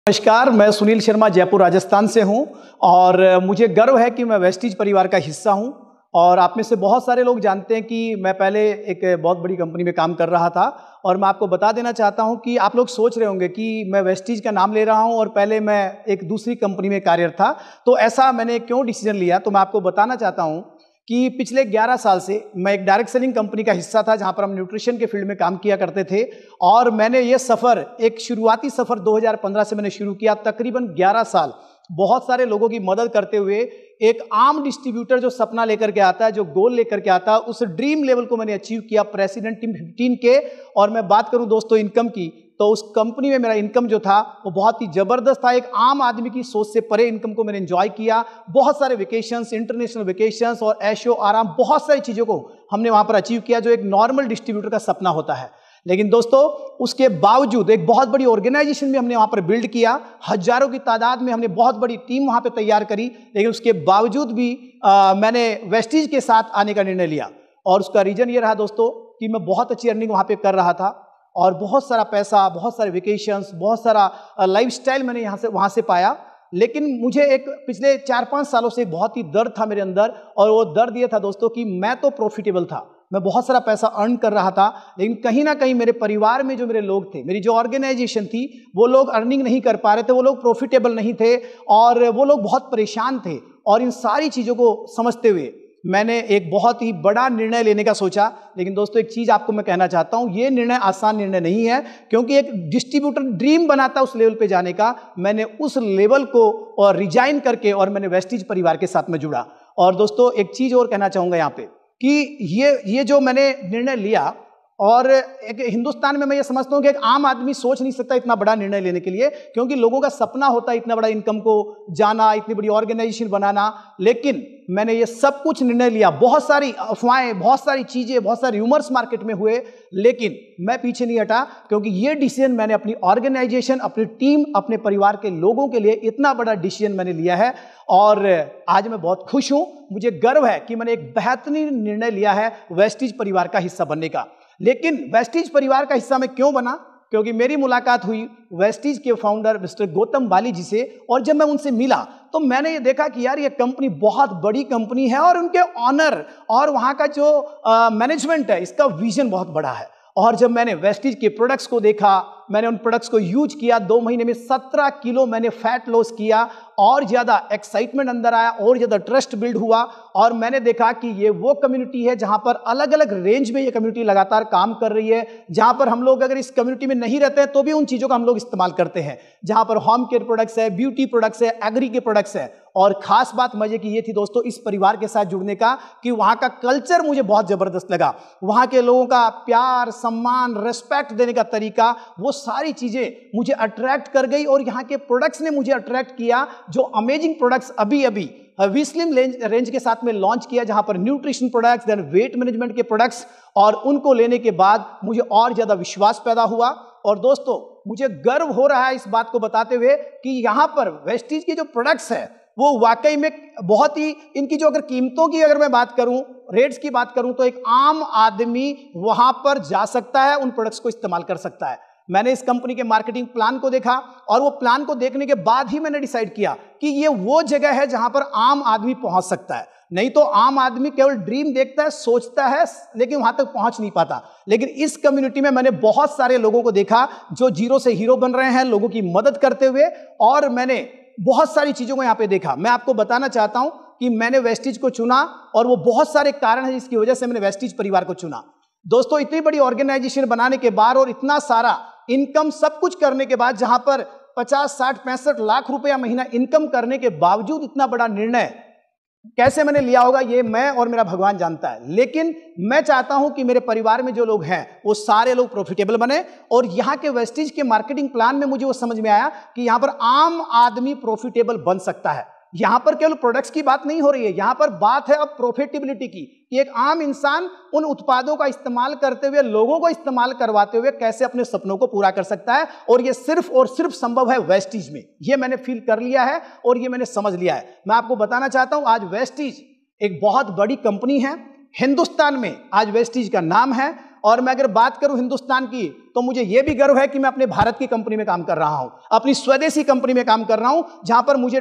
नमस्कार, मैं सुनील शर्मा जयपुर राजस्थान से हूं और मुझे गर्व है कि मैं वेस्टीज परिवार का हिस्सा हूं। और आप में से बहुत सारे लोग जानते हैं कि मैं पहले एक बहुत बड़ी कंपनी में काम कर रहा था और मैं आपको बता देना चाहता हूं कि आप लोग सोच रहे होंगे कि मैं वेस्टीज का नाम ले रहा हूं और पहले मैं एक दूसरी कंपनी में कार्यरत था, तो ऐसा मैंने क्यों डिसीजन लिया, तो मैं आपको बताना चाहता हूं कि पिछले 11 साल से मैं एक डायरेक्ट सेलिंग कंपनी का हिस्सा था जहां पर हम न्यूट्रिशन के फील्ड में काम किया करते थे। और मैंने ये सफ़र, एक शुरुआती सफ़र 2015 से मैंने शुरू किया, तकरीबन 11 साल बहुत सारे लोगों की मदद करते हुए। एक आम डिस्ट्रीब्यूटर जो सपना लेकर के आता है, जो गोल लेकर के आता है, उस ड्रीम लेवल को मैंने अचीव किया प्रेसिडेंट टीम 15 के। और मैं बात करूं दोस्तों इनकम की, तो उस कंपनी में मेरा इनकम जो था वो बहुत ही ज़बरदस्त था। एक आम आदमी की सोच से परे इनकम को मैंने एंजॉय किया। बहुत सारे वेकेशंस, इंटरनेशनल वेकेशंस और ऐशो आराम, बहुत सारी चीज़ों को हमने वहाँ पर अचीव किया जो एक नॉर्मल डिस्ट्रीब्यूटर का सपना होता है। लेकिन दोस्तों उसके बावजूद एक बहुत बड़ी ऑर्गेनाइजेशन भी हमने वहाँ पर बिल्ड किया, हजारों की तादाद में हमने बहुत बड़ी टीम वहाँ पर तैयार करी, लेकिन उसके बावजूद भी मैंने वेस्टीज के साथ आने का निर्णय लिया। और उसका रीज़न ये रहा दोस्तों कि मैं बहुत अच्छी अर्निंग वहाँ पर कर रहा था और बहुत सारा पैसा, बहुत सारे वेकेशंस, बहुत सारा लाइफस्टाइल मैंने वहाँ से पाया। लेकिन मुझे एक पिछले 4-5 सालों से बहुत ही दर्द था मेरे अंदर, और वो दर्द ये था दोस्तों कि मैं तो प्रॉफिटेबल था, मैं बहुत सारा पैसा अर्न कर रहा था, लेकिन कहीं ना कहीं मेरे परिवार में जो मेरे लोग थे, मेरी जो ऑर्गेनाइजेशन थी, वो लोग अर्निंग नहीं कर पा रहे थे, वो लोग प्रॉफिटेबल नहीं थे और वो लोग बहुत परेशान थे। और इन सारी चीज़ों को समझते हुए मैंने एक बहुत ही बड़ा निर्णय लेने का सोचा। लेकिन दोस्तों एक चीज़ आपको मैं कहना चाहता हूँ, ये निर्णय आसान निर्णय नहीं है, क्योंकि एक डिस्ट्रीब्यूटर ड्रीम बनाता उस लेवल पे जाने का। मैंने उस लेवल को और रिजाइन करके और मैंने वेस्टीज परिवार के साथ में जुड़ा। और दोस्तों एक चीज़ और कहना चाहूँगा यहाँ पे कि ये जो मैंने निर्णय लिया, और एक हिंदुस्तान में मैं ये समझता हूँ कि एक आम आदमी सोच नहीं सकता इतना बड़ा निर्णय लेने के लिए, क्योंकि लोगों का सपना होता है इतना बड़ा इनकम को जाना, इतनी बड़ी ऑर्गेनाइजेशन बनाना। लेकिन मैंने ये सब कुछ निर्णय लिया, बहुत सारी अफवाहें, बहुत सारी चीज़ें, बहुत सारे र्यूमर्स मार्केट में हुए, लेकिन मैं पीछे नहीं हटा, क्योंकि ये डिसीजन मैंने अपनी ऑर्गेनाइजेशन, अपनी टीम, अपने परिवार के लोगों के लिए इतना बड़ा डिसीजन मैंने लिया है। और आज मैं बहुत खुश हूँ, मुझे गर्व है कि मैंने एक बेहतरीन निर्णय लिया है वेस्टीज परिवार का हिस्सा बनने का। लेकिन वेस्टीज परिवार का हिस्सा मैं क्यों बना? क्योंकि मेरी मुलाकात हुई वेस्टीज के फाउंडर मिस्टर गौतम बाली जी से, और जब मैं उनसे मिला तो मैंने ये देखा कि यार ये कंपनी बहुत बड़ी कंपनी है और उनके ऑनर और वहाँ का जो मैनेजमेंट है, इसका विजन बहुत बड़ा है। और जब मैंने वेस्टीज के प्रोडक्ट्स को देखा, मैंने उन प्रोडक्ट्स को यूज किया, 2 महीने में 17 किलो मैंने फैट लॉस किया, और ज़्यादा एक्साइटमेंट अंदर आया, और ज़्यादा ट्रस्ट बिल्ड हुआ। और मैंने देखा कि ये वो कम्युनिटी है जहाँ पर अलग अलग रेंज में ये कम्युनिटी लगातार काम कर रही है, जहाँ पर हम लोग अगर इस कम्युनिटी में नहीं रहते हैं तो भी उन चीज़ों का हम लोग इस्तेमाल करते हैं, जहाँ पर होम केयर प्रोडक्ट्स है, ब्यूटी प्रोडक्ट्स है, एग्री के प्रोडक्ट्स है। और ख़ास बात मजे की ये थी दोस्तों इस परिवार के साथ जुड़ने का कि वहाँ का कल्चर मुझे बहुत ज़बरदस्त लगा। वहाँ के लोगों का प्यार, सम्मान, रेस्पेक्ट देने का तरीका, वो सारी चीज़ें मुझे अट्रैक्ट कर गई। और यहाँ के प्रोडक्ट्स ने मुझे अट्रैक्ट किया, जो अमेजिंग प्रोडक्ट्स अभी वीस्लिम रेंज के साथ में लॉन्च किया, जहाँ पर nutrition products, then weight management के प्रोडक्ट्स, और उनको लेने के बाद मुझे और ज़्यादा विश्वास पैदा हुआ। और दोस्तों मुझे गर्व हो रहा है इस बात को बताते हुए कि यहाँ पर वेस्टीज के जो प्रोडक्ट्स है वो वाकई में बहुत ही, इनकी जो अगर कीमतों की अगर मैं बात करूं, रेट्स की बात करूं, तो एक आम आदमी वहां पर जा सकता है, उन प्रोडक्ट्स को इस्तेमाल कर सकता है। मैंने इस कंपनी के मार्केटिंग प्लान को देखा, और वो प्लान को देखने के बाद ही मैंने डिसाइड किया कि ये वो जगह है जहां पर आम आदमी पहुंच सकता है। नहीं तो आम आदमी केवल ड्रीम देखता है, सोचता है, लेकिन वहां तक पहुंच नहीं पाता। लेकिन इस कम्युनिटी में मैंने बहुत सारे लोगों को देखा जो जीरो से हीरो बन रहे हैं, लोगों की मदद करते हुए, और मैंने बहुत सारी चीज़ों को यहाँ पे देखा। मैं आपको बताना चाहता हूँ कि मैंने वेस्टीज को चुना, और वो बहुत सारे कारण हैं जिसकी वजह से मैंने वेस्टीज परिवार को चुना। दोस्तों इतनी बड़ी ऑर्गेनाइजेशन बनाने के बाद और इतना सारा इनकम सब कुछ करने के बाद, जहां पर 50, 60, 65 लाख रुपया महीना इनकम करने के बावजूद इतना बड़ा निर्णय कैसे मैंने लिया होगा, ये मैं और मेरा भगवान जानता है। लेकिन मैं चाहता हूं कि मेरे परिवार में जो लोग हैं वो सारे लोग प्रॉफिटेबल बने। और यहाँ के वेस्टीज के मार्केटिंग प्लान में मुझे वो समझ में आया कि यहाँ पर आम आदमी प्रॉफिटेबल बन सकता है। यहाँ पर केवल प्रोडक्ट्स की बात नहीं हो रही है, यहाँ पर बात है अब प्रॉफिटेबिलिटी की, कि एक आम इंसान उन उत्पादों का इस्तेमाल करते हुए, लोगों को इस्तेमाल करवाते हुए कैसे अपने सपनों को पूरा कर सकता है। और ये सिर्फ और सिर्फ संभव है वेस्टीज में। ये मैंने फील कर लिया है और ये मैंने समझ लिया है। मैं आपको बताना चाहता हूं, आज वेस्टीज एक बहुत बड़ी कंपनी है, हिंदुस्तान में आज वेस्टीज का नाम है। और मैं अगर बात करूं हिंदुस्तान की, तो मुझे यह भी गर्व है कि मैं अपने भारत की कंपनी में काम कर रहा हूं, अपनी स्वदेशी कंपनी में काम कर रहा हूं, जहां पर मुझे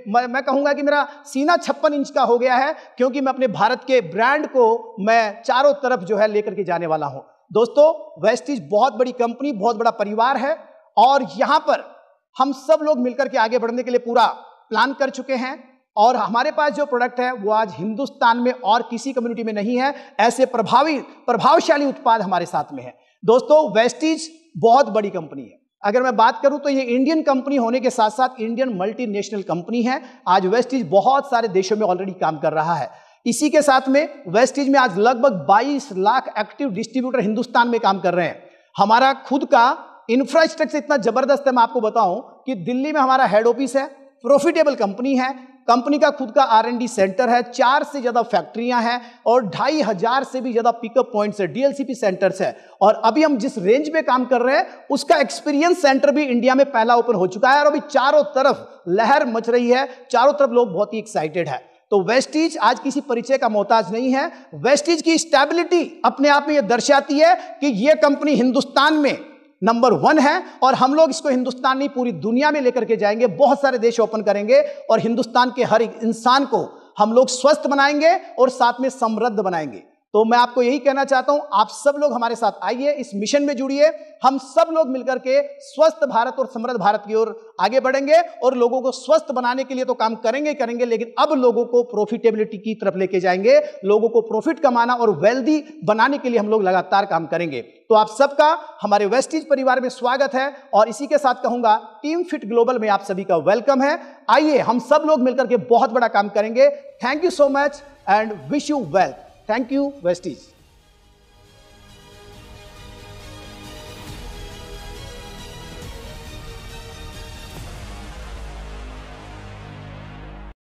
मैं कहूंगा कि मेरा सीना 56 इंच का हो गया है, क्योंकि मैं अपने भारत के ब्रांड को मैं चारों तरफ जो है लेकर के जाने वाला हूं। दोस्तों, वेस्टीज बहुत बड़ी कंपनी, बहुत बड़ा परिवार है, और यहां पर हम सब लोग मिलकर के आगे बढ़ने के लिए पूरा प्लान कर चुके हैं, और हमारे पास जो प्रोडक्ट है वो आज हिंदुस्तान में और किसी कम्युनिटी में नहीं है। ऐसे प्रभावशाली उत्पाद हमारे साथ में है। दोस्तों, वेस्टीज बहुत बड़ी कंपनी है। अगर मैं बात करूं तो ये इंडियन कंपनी होने के साथ साथ इंडियन मल्टीनेशनल कंपनी है। आज वेस्टीज बहुत सारे देशों में ऑलरेडी काम कर रहा है। इसी के साथ में वेस्टीज में आज लगभग 22 लाख एक्टिव डिस्ट्रीब्यूटर हिंदुस्तान में काम कर रहे हैं। हमारा खुद का इंफ्रास्ट्रक्चर इतना जबरदस्त है, मैं आपको बताऊं कि दिल्ली में हमारा हेड ऑफिस है, प्रॉफिटेबल कंपनी है, कंपनी का खुद का R&D सेंटर है, 4 से ज्यादा फैक्ट्रियां हैं और 2500 से भी ज्यादा पिकअप पॉइंट्स है, DLCP सेंटर्स है। और अभी हम जिस रेंज में काम कर रहे हैं उसका एक्सपीरियंस सेंटर भी इंडिया में पहला ओपन हो चुका है, और अभी चारों तरफ लहर मच रही है, चारों तरफ लोग बहुत ही एक्साइटेड है। तो वेस्टीज आज किसी परिचय का मोहताज नहीं है। वेस्टीज की स्टेबिलिटी अपने आप में यह दर्शाती है कि यह कंपनी हिंदुस्तान में नंबर 1 है, और हम लोग इसको हिंदुस्तान नहीं पूरी दुनिया में लेकर के जाएंगे, बहुत सारे देश ओपन करेंगे, और हिंदुस्तान के हर एक इंसान को हम लोग स्वस्थ बनाएंगे और साथ में समृद्ध बनाएंगे। तो मैं आपको यही कहना चाहता हूं, आप सब लोग हमारे साथ आइए, इस मिशन में जुड़िए। हम सब लोग मिलकर के स्वस्थ भारत और समृद्ध भारत की ओर आगे बढ़ेंगे, और लोगों को स्वस्थ बनाने के लिए तो काम करेंगे, लेकिन अब लोगों को प्रॉफिटेबिलिटी की तरफ लेके जाएंगे। लोगों को प्रॉफिट कमाना और वेल्दी बनाने के लिए हम लोग लगातार काम करेंगे। तो आप सबका हमारे वेस्टीज परिवार में स्वागत है, और इसी के साथ कहूंगा टीम फिट ग्लोबल में आप सभी का वेलकम है। आइए हम सब लोग मिलकर के बहुत बड़ा काम करेंगे। Thank you so much and wish you well. Thank you, Vestige.